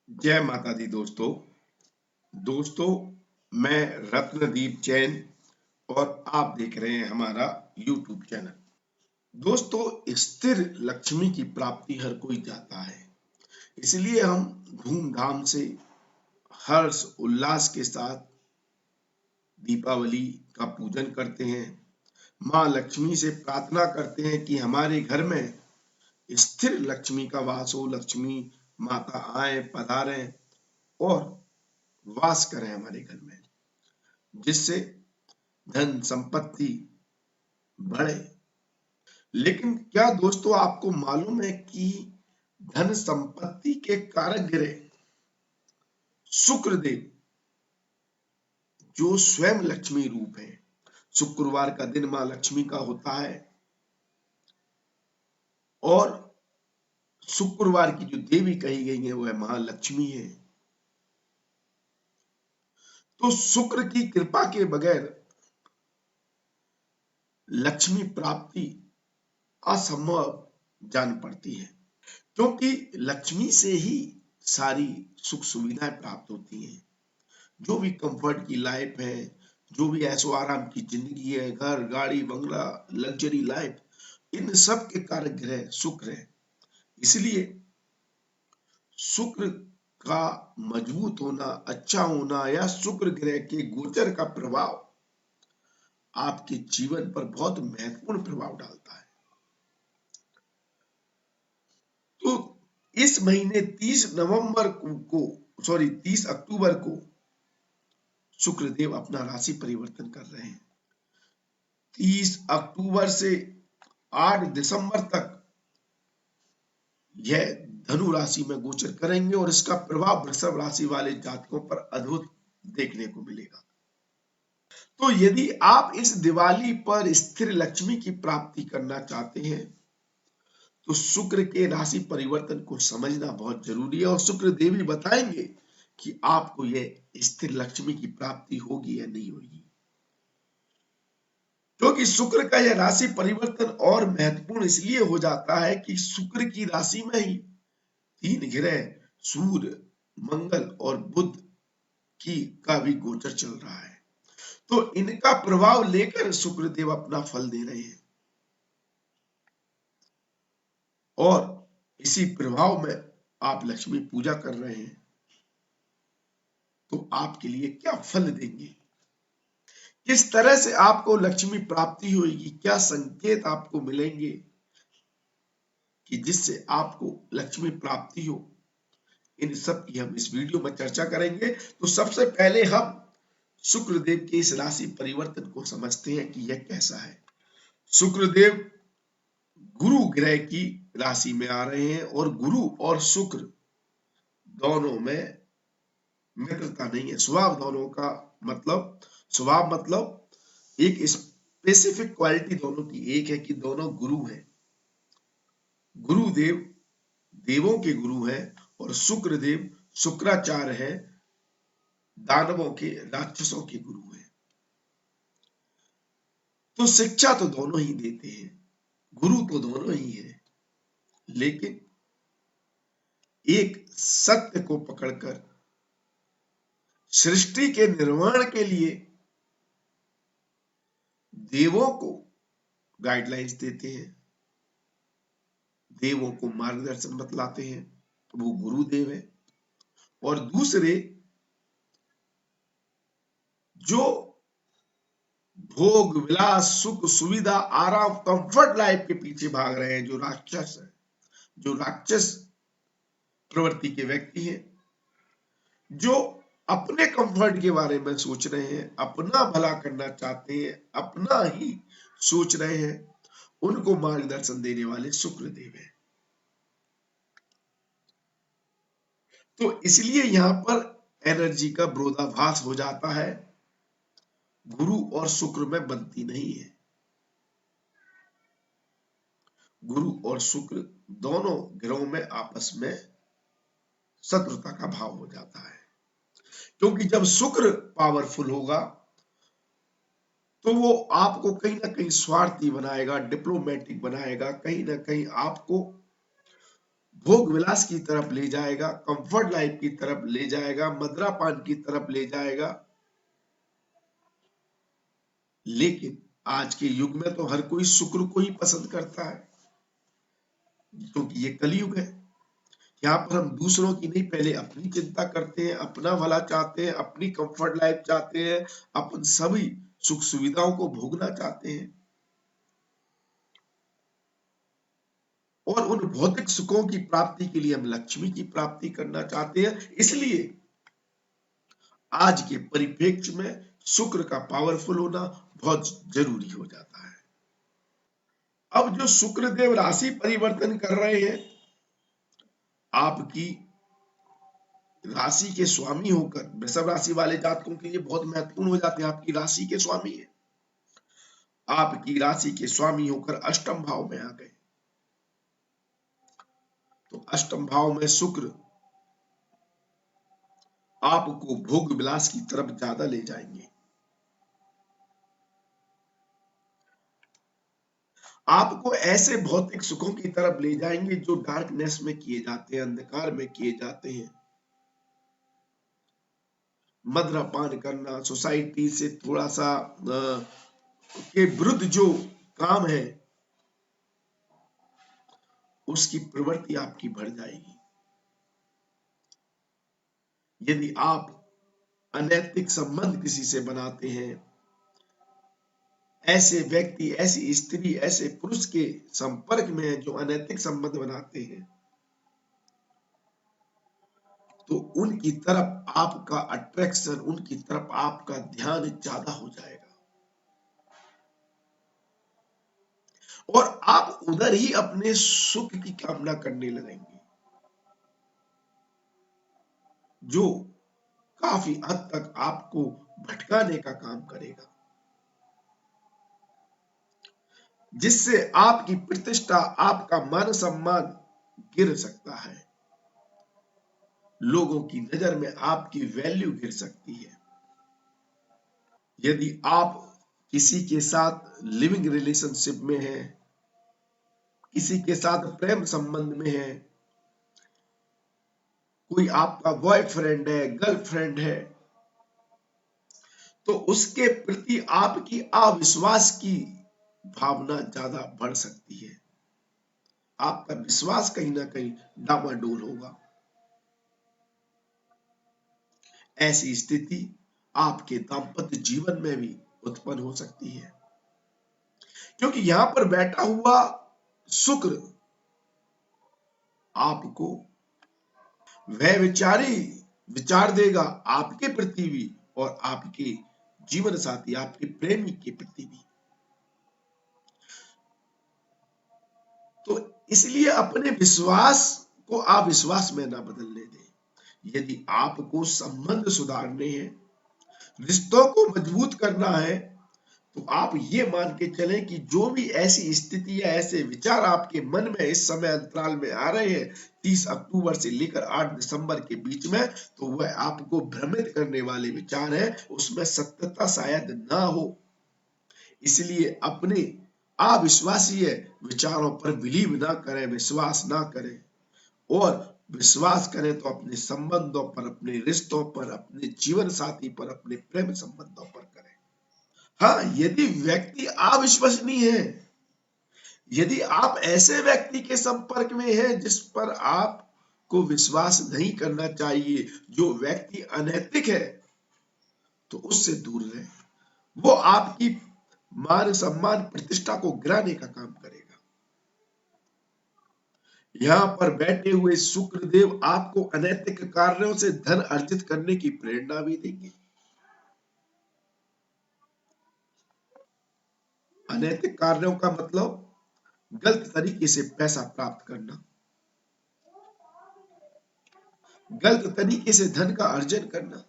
जय माता दी दोस्तों मैं रत्नदीप जैन और आप देख रहे हैं हमारा YouTube चैनल। दोस्तों, स्थिर लक्ष्मी की प्राप्ति हर कोई चाहता है, इसलिए हम धूमधाम से हर्ष उल्लास के साथ दीपावली का पूजन करते हैं। माँ लक्ष्मी से प्रार्थना करते हैं कि हमारे घर में स्थिर लक्ष्मी का वास हो, लक्ष्मी माता आए पधारें और वास करें हमारे घर में, जिससे धन संपत्ति बढ़े। लेकिन क्या दोस्तों आपको मालूम है कि धन संपत्ति के कारक ग्रह शुक्रदेव, जो स्वयं लक्ष्मी रूप है, शुक्रवार का दिन मां लक्ष्मी का होता है और शुक्रवार की जो देवी कही गई है वह महालक्ष्मी है। तो शुक्र की कृपा के बगैर लक्ष्मी प्राप्ति असंभव जान पड़ती है, क्योंकि लक्ष्मी से ही सारी सुख सुविधाएं प्राप्त होती हैं। जो भी कंफर्ट की लाइफ है, जो भी ऐशो आराम की जिंदगी है, घर गाड़ी बंगला लग्जरी लाइफ, इन सब के कारक ग्रह शुक्र है। इसलिए शुक्र का मजबूत होना, अच्छा होना या शुक्र ग्रह के गोचर का प्रभाव आपके जीवन पर बहुत महत्वपूर्ण प्रभाव डालता है। तो इस महीने 30 अक्टूबर को शुक्रदेव अपना राशि परिवर्तन कर रहे हैं। 30 अक्टूबर से 8 दिसंबर तक यह धनु राशि में गोचर करेंगे और इसका प्रभाव वृषभ राशि वाले जातकों पर अद्भुत देखने को मिलेगा। तो यदि आप इस दिवाली पर स्थिर लक्ष्मी की प्राप्ति करना चाहते हैं तो शुक्र के राशि परिवर्तन को समझना बहुत जरूरी है और शुक्र देवी बताएंगे कि आपको यह स्थिर लक्ष्मी की प्राप्ति होगी या नहीं होगी। क्योंकि शुक्र का यह राशि परिवर्तन और महत्वपूर्ण इसलिए हो जाता है कि शुक्र की राशि में ही 3 ग्रह सूर्य, मंगल और बुध की का भी गोचर चल रहा है। तो इनका प्रभाव लेकर शुक्रदेव अपना फल दे रहे हैं और इसी प्रभाव में आप लक्ष्मी पूजा कर रहे हैं तो आपके लिए क्या फल देंगे, किस तरह से आपको लक्ष्मी प्राप्ति होगी, क्या संकेत आपको मिलेंगे कि जिससे आपको लक्ष्मी प्राप्ति हो, इन सब की हम इस वीडियो में चर्चा करेंगे। तो सबसे पहले हम शुक्रदेव के इस राशि परिवर्तन को समझते हैं कि यह कैसा है। शुक्रदेव गुरु ग्रह की राशि में आ रहे हैं और गुरु और शुक्र दोनों में मित्रता नहीं है। स्वभाव मतलब एक स्पेसिफिक क्वालिटी दोनों की एक है कि दोनों गुरु हैं। गुरुदेव देवों के गुरु है और शुक्रदेव शुक्राचार्य है, दानवों के राक्षसों के गुरु है। तो शिक्षा तो दोनों ही देते हैं, गुरु तो दोनों ही है, लेकिन एक सत्य को पकड़कर सृष्टि के निर्माण के लिए देवों को गाइडलाइंस देते हैं, देवों को मार्गदर्शन बतलाते हैं, वो गुरुदेव है। और दूसरे जो भोग विलास सुख सुविधा आराम कंफर्ट लाइफ के पीछे भाग रहे हैं, जो राक्षस है, जो राक्षस प्रवृत्ति के व्यक्ति हैं, जो अपने कंफर्ट के बारे में सोच रहे हैं, अपना भला करना चाहते हैं, अपना ही सोच रहे हैं, उनको मार्गदर्शन देने वाले शुक्रदेव हैं। तो इसलिए यहां पर एनर्जी का विरोधाभास हो जाता है, गुरु और शुक्र में बनती नहीं है। गुरु और शुक्र दोनों ग्रहों में आपस में शत्रुता का भाव हो जाता है, क्योंकि जब शुक्र पावरफुल होगा तो वो आपको कहीं ना कहीं स्वार्थी बनाएगा, डिप्लोमेटिक बनाएगा, कहीं ना कहीं आपको भोग विलास की तरफ ले जाएगा, कंफर्ट लाइफ की तरफ ले जाएगा, मदिरापान की तरफ ले जाएगा। लेकिन आज के युग में तो हर कोई शुक्र को ही पसंद करता है, क्योंकि ये कलयुग है। यहाँ पर हम दूसरों की नहीं, पहले अपनी चिंता करते हैं, अपना भला चाहते हैं, अपनी कंफर्ट लाइफ चाहते हैं, अपन सभी सुख सुविधाओं को भोगना चाहते हैं और उन भौतिक सुखों की प्राप्ति के लिए हम लक्ष्मी की प्राप्ति करना चाहते हैं। इसलिए आज के परिप्रेक्ष्य में शुक्र का पावरफुल होना बहुत जरूरी हो जाता है। अब जो शुक्र देव राशि परिवर्तन कर रहे हैं, आपकी राशि के स्वामी होकर वृषभ राशि वाले जातकों के लिए बहुत महत्वपूर्ण हो जाते हैं। आपकी राशि के स्वामी है, आपकी राशि के स्वामी होकर अष्टम भाव में आ गए, तो अष्टम भाव में शुक्र आपको भोग विलास की तरफ ज्यादा ले जाएंगे। आपको ऐसे भौतिक सुखों की तरफ ले जाएंगे जो डार्कनेस में किए जाते हैं, अंधकार में किए जाते हैं। मद्यपान करना, सोसाइटी से थोड़ा सा के विरुद्ध जो काम है उसकी प्रवृत्ति आपकी बढ़ जाएगी। यदि आप अनैतिक संबंध किसी से बनाते हैं, ऐसे व्यक्ति, ऐसी स्त्री, ऐसे पुरुष के संपर्क में जो अनैतिक संबंध बनाते हैं, तो उनकी तरफ आपका अट्रैक्शन, उनकी तरफ आपका ध्यान ज्यादा हो जाएगा और आप उधर ही अपने सुख की कामना करने लगेंगे, जो काफी हद तक आपको भटकाने का काम करेगा, जिससे आपकी प्रतिष्ठा, आपका मान सम्मान गिर सकता है। लोगों की नजर में आपकी वैल्यू गिर सकती है। यदि आप किसी के साथ लिविंग रिलेशनशिप में हैं, किसी के साथ प्रेम संबंध में हैं, कोई आपका बॉयफ्रेंड है, गर्लफ्रेंड है, तो उसके प्रति आपकी अविश्वास की भावना ज्यादा बढ़ सकती है। आपका विश्वास कहीं ना कहीं डामाडोल होगा। ऐसी स्थिति आपके दाम्पत्य जीवन में भी उत्पन्न हो सकती है, क्योंकि यहां पर बैठा हुआ शुक्र आपको वह विचार देगा आपके प्रति भी और आपके जीवन साथी, आपके प्रेमी के प्रति भी। तो इसलिए अपने विश्वास को अविश्वास में ना बदलने दें। यदि आपको संबंध सुधारने हैं, रिश्तों को मजबूत करना है, तो आप ये मान के चलें कि जो भी ऐसी स्थिति या ऐसे विचार आपके मन में इस समय अंतराल में आ रहे हैं 30 अक्टूबर से लेकर 8 दिसंबर के बीच में, तो वह आपको भ्रमित करने वाले विचार है, उसमें सत्यता शायद ना हो। इसलिए अपने अविश्वासीय विचारों पर बिलीव ना करें, विश्वास ना करें, और विश्वास करें तो अपने संबंधों पर, अपने रिश्तों पर, अपने जीवन साथी पर, अपने प्रेम संबंधों पर करें। हाँ, यदि व्यक्ति अविश्वसनीय है, यदि आप ऐसे व्यक्ति के संपर्क में हैं जिस पर आपको विश्वास नहीं करना चाहिए, जो व्यक्ति अनैतिक है, तो उससे दूर रहें। वो आपकी मान सम्मान प्रतिष्ठा को गिराने का काम करेगा। यहाँ पर बैठे हुए शुक्रदेव आपको अनैतिक कार्यों से धन अर्जित करने की प्रेरणा भी देंगे। अनैतिक कार्यों का मतलब गलत तरीके से पैसा प्राप्त करना, गलत तरीके से धन का अर्जन करना।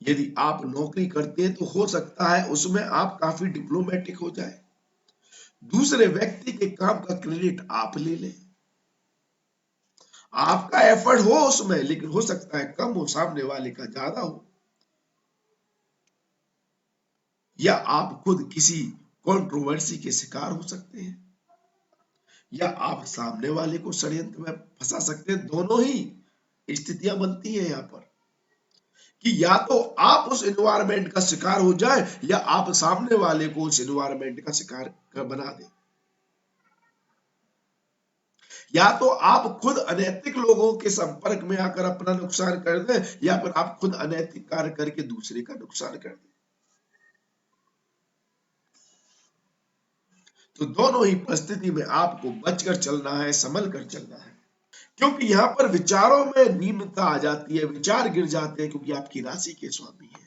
यदि आप नौकरी करते हैं तो हो सकता है उसमें आप काफी डिप्लोमेटिक हो जाए, दूसरे व्यक्ति के काम का क्रेडिट आप ले लें, आपका एफर्ट हो उसमें, लेकिन हो सकता है कम हो, सामने वाले का ज्यादा हो, या आप खुद किसी कंट्रोवर्सी के शिकार हो सकते हैं। या आप सामने वाले को षड्यंत्र में फंसा सकते हैं। दोनों ही स्थितियां बनती हैं यहाँ पर कि या तो आप उस एनवायरमेंट का शिकार हो जाए या आप सामने वाले को उस एनवायरमेंट का शिकार बना दें। या तो आप खुद अनैतिक लोगों के संपर्क में आकर अपना नुकसान कर दें या फिर आप खुद अनैतिक कार्य करके दूसरे का नुकसान कर दें। तो दोनों ही परिस्थिति में आपको बचकर चलना है, संभल कर चलना है, क्योंकि यहाँ पर विचारों में न्यूनता आ जाती है, विचार गिर जाते हैं, क्योंकि आपकी राशि के स्वामी है।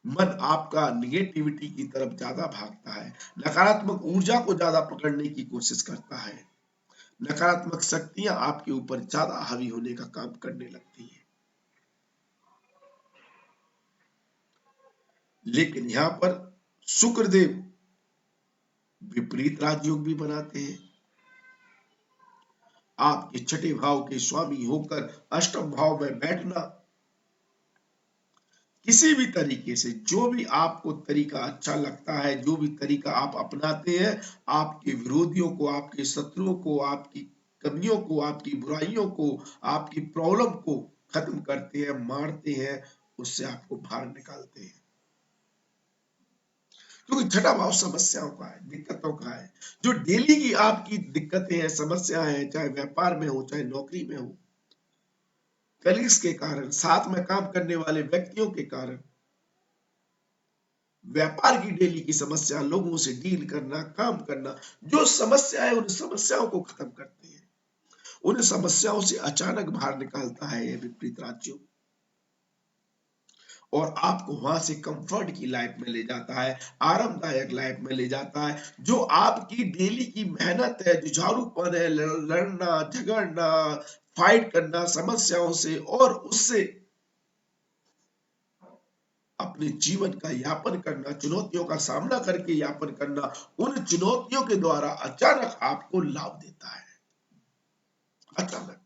मन आपका निगेटिविटी की तरफ ज्यादा भागता है, नकारात्मक ऊर्जा को ज्यादा पकड़ने की कोशिश करता है, नकारात्मक शक्तियां आपके ऊपर ज्यादा हावी होने का काम करने लगती है। लेकिन यहाँ पर शुक्रदेव विपरीत राजयोग भी बनाते हैं। आपके छठे भाव के स्वामी होकर अष्टम भाव में बैठना, किसी भी तरीके से जो भी आपको तरीका अच्छा लगता है, जो भी तरीका आप अपनाते हैं, आपके विरोधियों को, आपके शत्रुओं को, आपकी कमियों को, आपकी बुराइयों को, आपकी प्रॉब्लम को खत्म करते हैं, मारते हैं, उससे आपको बाहर निकालते हैं। क्योंकि छठा भाव समस्याओं का है, दिक्कतों का है। जो डेली की आपकी दिक्कतें हैं, समस्या है, चाहे व्यापार में हो, चाहे नौकरी में हो, कलीग्स के कारण, साथ में काम करने वाले व्यक्तियों के कारण, व्यापार की डेली की समस्या, लोगों से डील करना, काम करना, जो समस्या है उन समस्याओं को खत्म करते हैं, उन समस्याओं से अचानक बाहर निकालता है यह विपरीत राज्यों, और आपको वहां से कंफर्ट की लाइफ में ले जाता है, आरामदायक लाइफ में ले जाता है। जो आपकी डेली की मेहनत है, जुझारूपन है, लड़ना झगड़ना, फाइट करना समस्याओं से और उससे अपने जीवन का यापन करना, चुनौतियों का सामना करके यापन करना, उन चुनौतियों के द्वारा अचानक आपको लाभ देता है। अचानक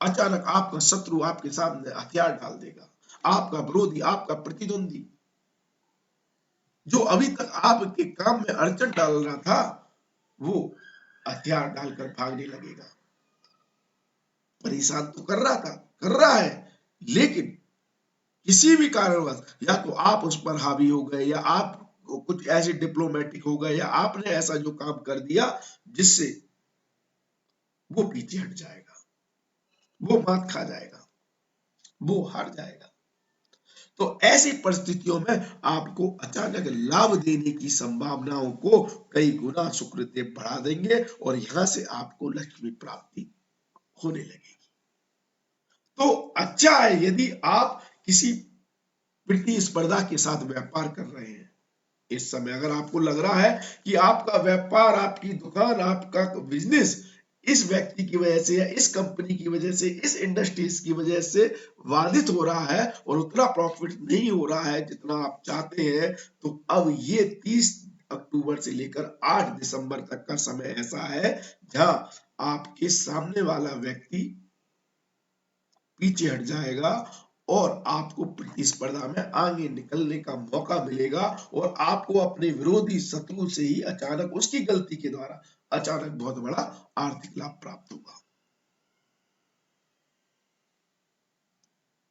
अचानक आपका शत्रु आपके सामने हथियार डाल देगा, आपका विरोधी, आपका प्रतिद्वंदी, जो अभी तक आपके काम में अड़चन डाल रहा था, वो हथियार डालकर भागने लगेगा। परेशान तो कर रहा था, कर रहा है, लेकिन किसी भी कारणवश या तो आप उस पर हावी हो गए, या आप कुछ ऐसे डिप्लोमेटिक हो गए, या आपने ऐसा जो काम कर दिया जिससे वो पीछे हट जाएगा, वो मात खा जाएगा, वो हार जाएगा। तो ऐसी परिस्थितियों में आपको अचानक लाभ देने की संभावनाओं को कई गुना शुक्रदेव बढ़ा देंगे और यहां से आपको लक्ष्मी प्राप्ति होने लगेगी। तो अच्छा है यदि आप किसी प्रतिस्पर्धा के साथ व्यापार कर रहे हैं। इस समय अगर आपको लग रहा है कि आपका व्यापार, आपकी दुकान, आपका बिजनेस इस व्यक्ति की वजह से या इस कंपनी की वजह से, इस इंडस्ट्रीज की वजह से बाधित हो रहा है और उतना प्रॉफिट नहीं हो रहा है जितना आप चाहते हैं, तो अब ये 30 अक्टूबर से लेकर 8 दिसंबर तक का समय ऐसा है जहां आपके सामने वाला व्यक्ति पीछे हट जाएगा और आपको प्रतिस्पर्धा में आगे निकलने का मौका मिलेगा और आपको अपने विरोधी शत्रु से ही अचानक उसकी गलती के द्वारा अचानक बहुत बड़ा आर्थिक लाभ प्राप्त होगा।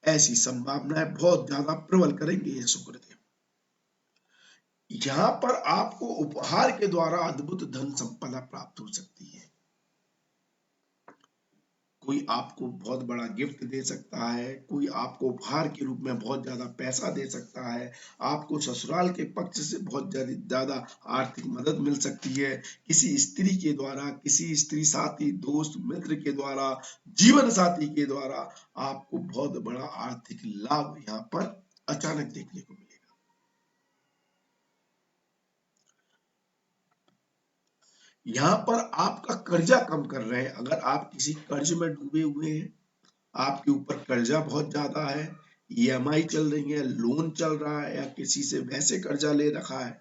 ऐसी संभावनाएं बहुत ज्यादा प्रबल करेंगे ये शुक्रदेव। यहाँ पर आपको उपहार के द्वारा अद्भुत धन संपदा प्राप्त हो सकती है। कोई आपको बहुत बड़ा गिफ्ट दे सकता है, कोई आपको उपहार के रूप में बहुत ज्यादा पैसा दे सकता है, आपको ससुराल के पक्ष से बहुत ज्यादा आर्थिक मदद मिल सकती है, किसी स्त्री के द्वारा, किसी स्त्री साथी, दोस्त, मित्र के द्वारा, जीवन साथी के द्वारा आपको बहुत बड़ा आर्थिक लाभ यहाँ पर अचानक देखने को मिलेगा। यहाँ पर आपका कर्जा कम कर रहे हैं। अगर आप किसी कर्ज में डूबे हुए हैं, आपके ऊपर कर्जा बहुत ज्यादा है, ईएमआई चल रही है, लोन चल रहा है, या किसी से वैसे कर्जा ले रखा है,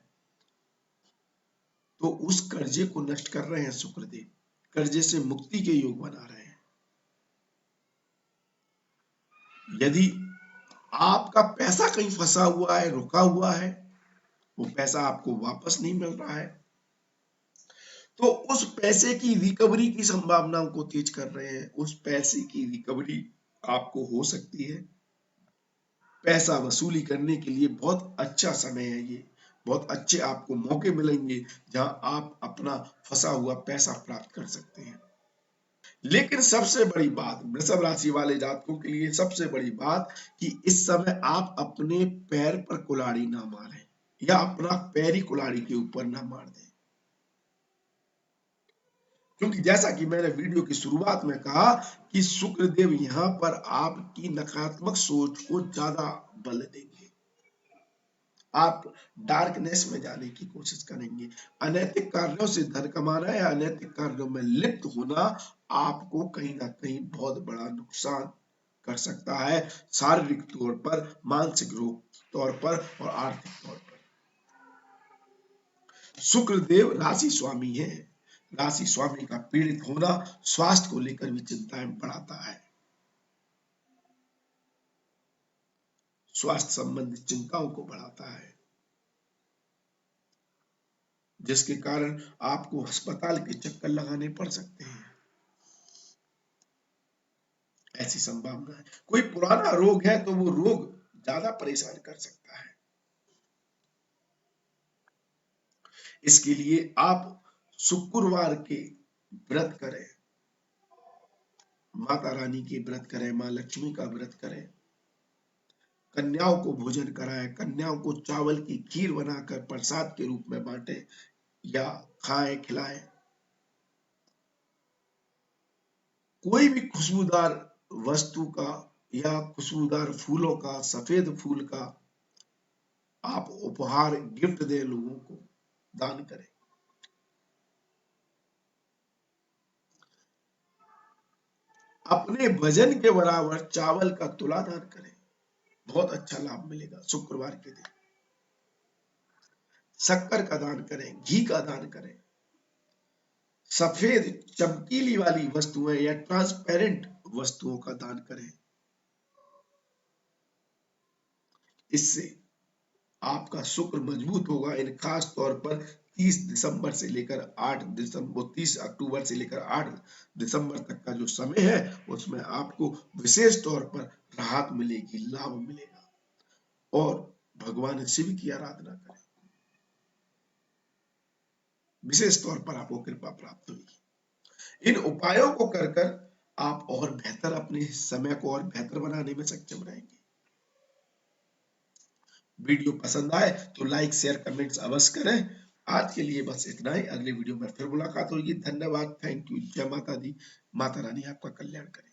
तो उस कर्जे को नष्ट कर रहे हैं शुक्रदेव, कर्जे से मुक्ति के योग बना रहे हैं। यदि आपका पैसा कहीं फंसा हुआ है, रुका हुआ है, वो पैसा आपको वापस नहीं मिल रहा है, तो उस पैसे की रिकवरी की संभावनाओं को तेज कर रहे हैं। उस पैसे की रिकवरी आपको हो सकती है। पैसा वसूली करने के लिए बहुत अच्छा समय है ये। बहुत अच्छे आपको मौके मिलेंगे जहां आप अपना फंसा हुआ पैसा प्राप्त कर सकते हैं। लेकिन सबसे बड़ी बात वृषभ राशि वाले जातकों के लिए सबसे बड़ी बात कि इस समय आप अपने पैर पर कुल्हाड़ी ना मारें या अपना पैर ही कुल्हाड़ी के ऊपर ना मार दें। क्योंकि जैसा कि मैंने वीडियो की शुरुआत में कहा कि शुक्रदेव यहाँ पर आपकी नकारात्मक सोच को ज्यादा बल देंगे। आप डार्कनेस में जाने की कोशिश करेंगे। अनैतिक कार्यों से धन कमाना या अनैतिक कार्यों में लिप्त होना आपको कहीं ना कहीं बहुत बड़ा नुकसान कर सकता है, शारीरिक तौर पर, मानसिक रोग तौर पर और आर्थिक तौर पर। शुक्रदेव राशि स्वामी है। राशि स्वामी का पीड़ित होना स्वास्थ्य को लेकर भी चिंताएं बढ़ाता है। स्वास्थ्य संबंधित चिंताओं को बढ़ाता है, जिसके कारण आपको अस्पताल के चक्कर लगाने पड़ सकते हैं। ऐसी संभावना है। कोई पुराना रोग है तो वो रोग ज्यादा परेशान कर सकता है। इसके लिए आप शुक्रवार के व्रत करें, माता रानी के व्रत करें, मां लक्ष्मी का व्रत करें, कन्याओं को भोजन कराएं, कन्याओं को चावल की खीर बनाकर प्रसाद के रूप में बांटें या खाएं, खिलाएं। कोई भी खुशबूदार वस्तु का या खुशबूदार फूलों का, सफेद फूल का आप उपहार गिफ्ट दें, लोगों को दान करें। अपने वजन के बराबर चावल का तुला दान करें, बहुत अच्छा लाभ मिलेगा। शुक्रवार के दिन शक्कर का दान करें, घी का दान करें, सफेद चमकीली वाली वस्तुएं या ट्रांसपेरेंट वस्तुओं का दान करें। इससे आपका शुक्र मजबूत होगा। इन खास तौर पर 30 दिसंबर से लेकर 8 दिसंबर 30 अक्टूबर से लेकर 8 दिसंबर तक का जो समय है उसमें आपको विशेष तौर पर राहत मिलेगी, लाभ मिलेगा। और भगवान शिव की आराधना करें, विशेष तौर पर आपको कृपा प्राप्त होगी। इन उपायों को कर कर आप और बेहतर अपने समय को और बेहतर बनाने में सक्षम रहेंगे। वीडियो पसंद आए तो लाइक शेयर कमेंट्स अवश्य करें। आज के लिए बस इतना ही। अगले वीडियो में फिर मुलाकात होगी। धन्यवाद, थैंक यू, जय माता दी। माता रानी आपका कल्याण करे।